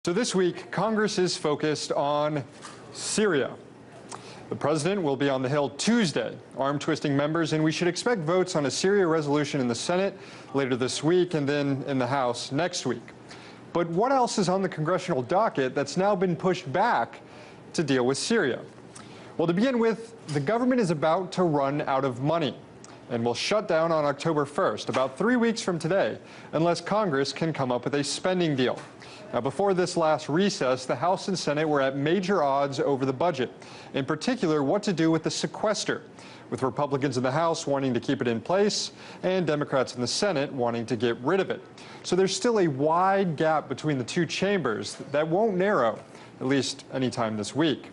So this week, Congress is focused on Syria. The president will be on the Hill Tuesday, arm-twisting members, and we should expect votes on a Syria resolution in the Senate later this week and then in the House next week. But what else is on the congressional docket that's now been pushed back to deal with Syria? Well, to begin with, the government is about to run out of money and will shut down on October 1st, about 3 weeks from today, unless Congress can come up with a spending deal. Now, before this last recess, the House and Senate were at major odds over the budget, in particular what to do with the sequester, with Republicans in the House wanting to keep it in place and Democrats in the Senate wanting to get rid of it. So there's still a wide gap between the two chambers that won't narrow, at least anytime this week.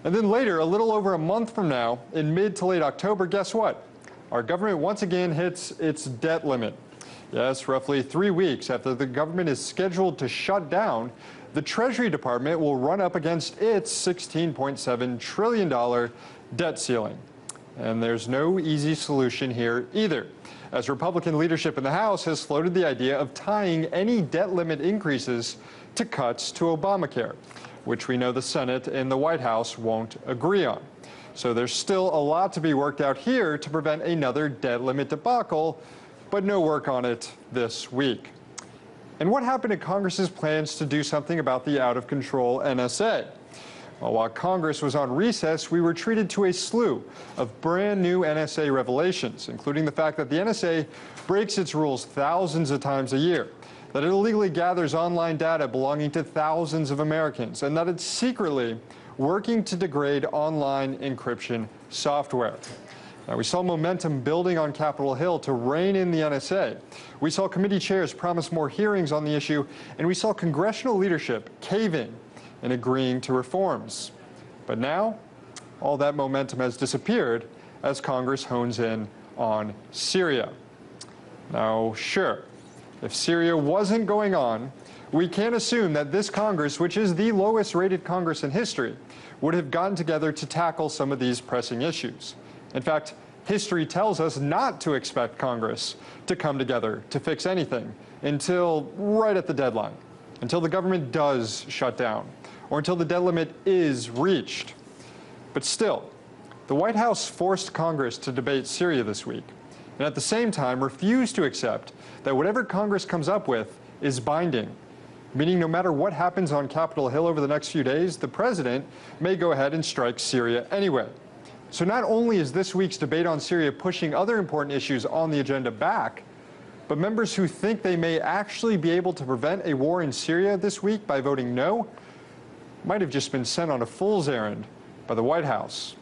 And then later, a little over a month from now, in mid to late October, guess what? Our government once again hits its debt limit. Yes, roughly 3 weeks after the government is scheduled to shut down, the Treasury Department will run up against its $16.7 trillion debt ceiling. And there's no easy solution here either, as Republican leadership in the House has floated the idea of tying any debt limit increases to cuts to Obamacare, which we know the Senate and the White House won't agree on. So there's still a lot to be worked out here to prevent another debt limit debacle, but no work on it this week. And what happened to Congress's plans to do something about the out-of-control NSA? Well, while Congress was on recess, we were treated to a slew of brand new NSA revelations, including the fact that the NSA breaks its rules thousands of times a year, that it illegally gathers online data belonging to thousands of Americans, and that it's secretly working to degrade online encryption software. Now, we saw momentum building on Capitol Hill to rein in the NSA. We saw committee chairs promise more hearings on the issue, and we saw congressional leadership caving and agreeing to reforms. But now, all that momentum has disappeared as Congress hones in on Syria. Now, sure, if Syria wasn't going on, we can't assume that this Congress, which is the lowest rated Congress in history, would have gotten together to tackle some of these pressing issues. In fact, history tells us not to expect Congress to come together to fix anything until right at the deadline, until the government does shut down, or until the debt limit is reached. But still, the White House forced Congress to debate Syria this week, and at the same time refused to accept that whatever Congress comes up with is binding, meaning no matter what happens on Capitol Hill over the next few days, the president may go ahead and strike Syria anyway. So not only is this week's debate on Syria pushing other important issues on the agenda back, but members who think they may actually be able to prevent a war in Syria this week by voting no might have just been sent on a fool's errand by the White House.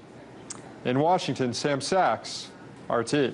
In Washington, Sam Sacks, RT.